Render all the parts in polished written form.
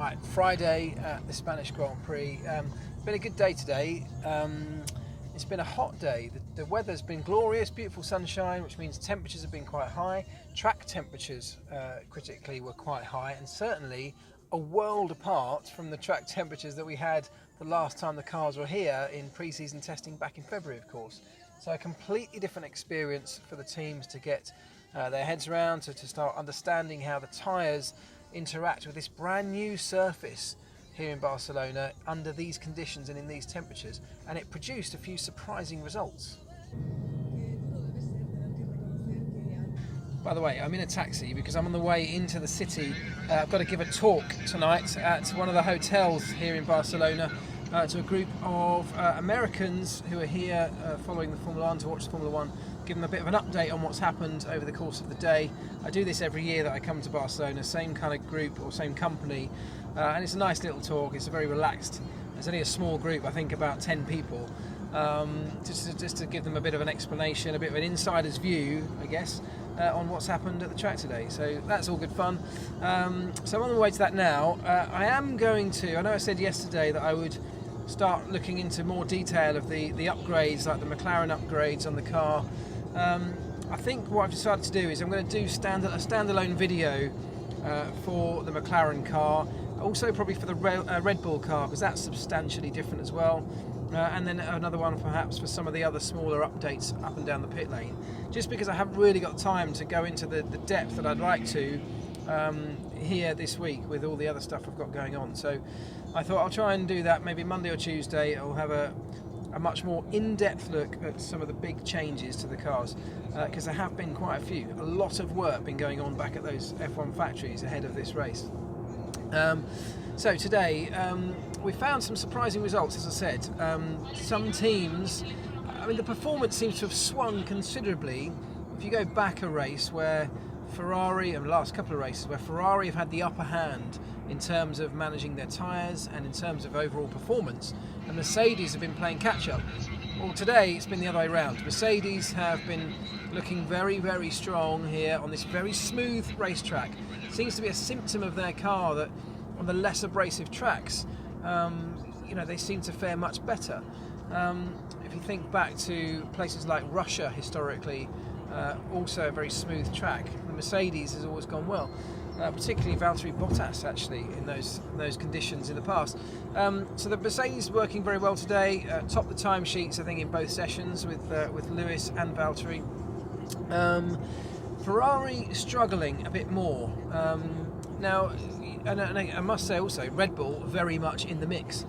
Right, Friday at the Spanish Grand Prix. Been a good day today. It's been a hot day. The weather's been glorious, beautiful sunshine, which means temperatures have been quite high. Track temperatures, critically, were quite high, and certainly a world apart from the track temperatures that we had the last time the cars were here in pre-season testing back in February, of course. So a completely different experience for the teams to get their heads around, to start understanding how the tyres interact with this brand new surface here in Barcelona under these conditions and in these temperatures, and it produced a few surprising results. By the way, I'm in a taxi because I'm on the way into the city. I've got to give a talk tonight at one of the hotels here in Barcelona to a group of Americans who are here following the Formula 1, to watch the Formula 1, give them a bit of an update on what's happened over the course of the day. I do this every year that I come to Barcelona, same kind of group or same company, and it's a nice little talk. It's a very relaxed, it's only a small group, I think about 10 people, just to give them a bit of an explanation, a bit of an insider's view, I guess, on what's happened at the track today. So that's all good fun. So I'm on the way to that now. I am going to, I know I said yesterday that I would start looking into more detail of the upgrades, like the McLaren upgrades on the car. I think what I've decided to do is I'm going to do a standalone video for the McLaren car, also probably for the Red Bull car, because that's substantially different as well, and then another one perhaps for some of the other smaller updates up and down the pit lane, just because I haven't really got time to go into the depth that I'd like to here this week with all the other stuff I've got going on. So I thought I'll try and do that maybe Monday or Tuesday. I'll have a much more in-depth look at some of the big changes to the cars, because there have been quite a few. A lot of work been going on back at those F1 factories ahead of this race. So today we found some surprising results, as I said. Some teams, I mean, the performance seems to have swung considerably. If you go back a race where Ferrari, and the last couple of races where Ferrari have had the upper hand in terms of managing their tyres and in terms of overall performance, and Mercedes have been playing catch-up. Well, today it's been the other way around. Mercedes have been looking very, very strong here on this very smooth racetrack. Seems to be a symptom of their car that on the less abrasive tracks, they seem to fare much better. If you think back to places like Russia historically, also a very smooth track, the Mercedes has always gone well. Particularly Valtteri Bottas, actually, in those conditions in the past. So the Mercedes working very well today. Top the timesheets, I think, in both sessions with Lewis and Valtteri. Ferrari struggling a bit more. Now, and I must say also, Red Bull very much in the mix.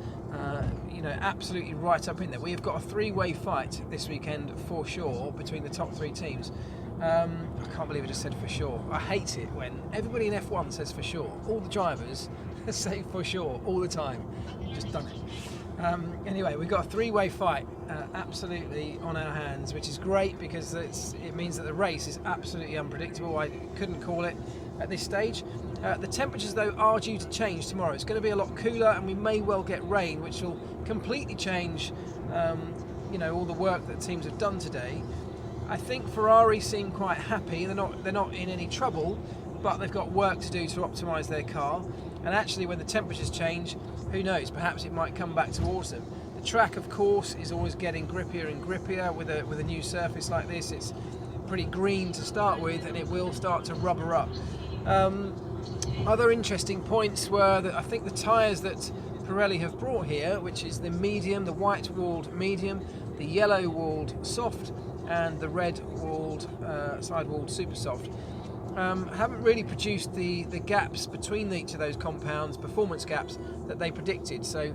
Absolutely right up in there. We have got a three-way fight this weekend for sure between the top three teams. I can't believe I just said for sure. I hate it when everybody in F1 says for sure. All the drivers say for sure all the time. Just done it. Anyway, we've got a three-way fight absolutely on our hands, which is great because it means that the race is absolutely unpredictable. I couldn't call it at this stage. The temperatures, though, are due to change tomorrow. It's going to be a lot cooler, and we may well get rain, which will completely change all the work that teams have done today. I think Ferrari seem quite happy. They're not in any trouble, but they've got work to do to optimise their car. And actually, when the temperatures change, who knows? Perhaps it might come back towards them. The track, of course, is always getting grippier and grippier with a new surface like this. It's pretty green to start with, and it will start to rubber up. Other interesting points were that I think the tyres that Pirelli have brought here, which is the medium, the white-walled medium, the yellow-walled soft, and the red-walled, side-walled super soft, haven't really produced the gaps between each of those compounds, performance gaps, that they predicted. So,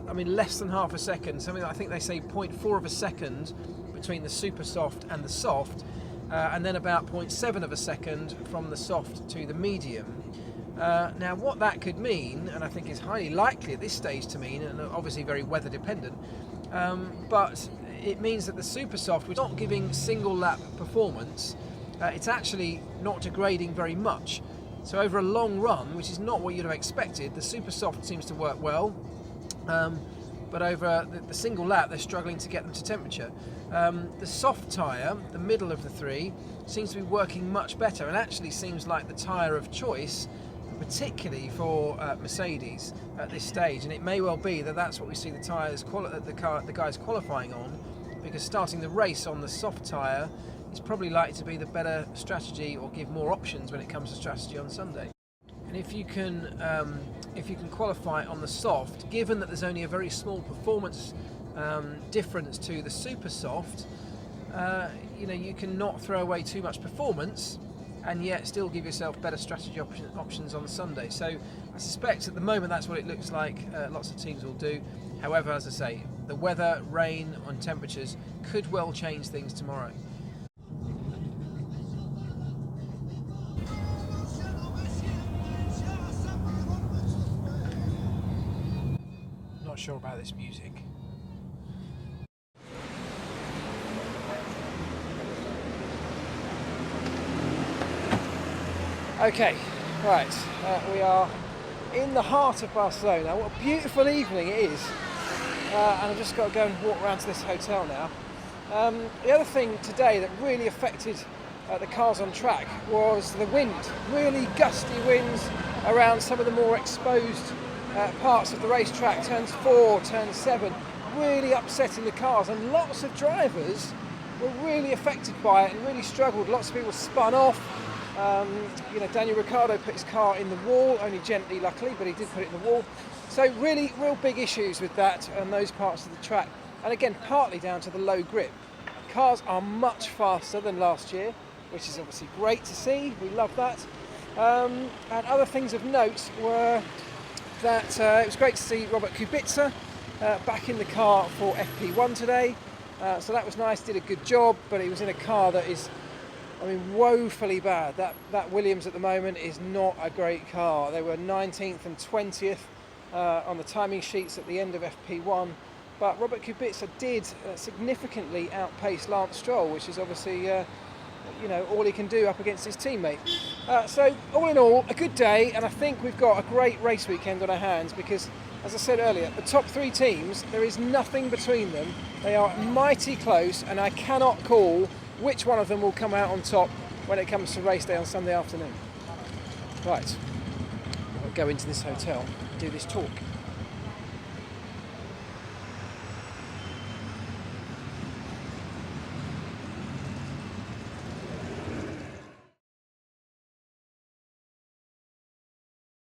I mean, less than half a second, something I think they say 0.4 of a second between the super soft and the soft, and then about 0.7 of a second from the soft to the medium. Now, what that could mean, and I think is highly likely at this stage to mean, and obviously very weather dependent, but it means that the super soft, which is not giving single lap performance, it's actually not degrading very much. So over a long run, which is not what you'd have expected, the super soft seems to work well, but over the single lap they're struggling to get them to temperature. The soft tyre, the middle of the three, seems to be working much better, and actually seems like the tyre of choice particularly for Mercedes at this stage, and it may well be that that's what we see the tyres, the guys qualifying on, because starting the race on the soft tyre is probably likely to be the better strategy, or give more options when it comes to strategy on Sunday. And if you can qualify on the soft, given that there's only a very small performance difference to the super soft, you can not throw away too much performance and yet still give yourself better strategy options on Sunday. So I suspect at the moment that's what it looks like lots of teams will do. However, as I say, the weather, rain and temperatures could well change things tomorrow. Not sure about this music. Okay, right, we are in the heart of Barcelona. What a beautiful evening it is. And I've just got to go and walk around to this hotel now. The other thing today that really affected the cars on track was the wind. Really gusty winds around some of the more exposed parts of the racetrack, turns 4, turn 7, really upsetting the cars, and lots of drivers were really affected by it and really struggled. Lots of people spun off. Daniel Ricciardo put his car in the wall, only gently luckily, but he did put it in the wall. So really real big issues with that and those parts of the track, and again partly down to the low grip. Cars are much faster than last year, which is obviously great to see, we love that. And other things of note were that it was great to see Robert Kubica back in the car for FP1 today, so that was nice, did a good job, but he was in a car that is, woefully bad. That Williams at the moment is not a great car. They were 19th and 20th on the timing sheets at the end of FP1, but Robert Kubica did significantly outpace Lance Stroll, which is obviously all he can do up against his teammate. So all in all, a good day, and I think we've got a great race weekend on our hands, because as I said earlier, the top 3 teams, there is nothing between them. They are mighty close, and I cannot call which one of them will come out on top when it comes to race day on Sunday afternoon. Right, I'll go into this hotel and do this talk.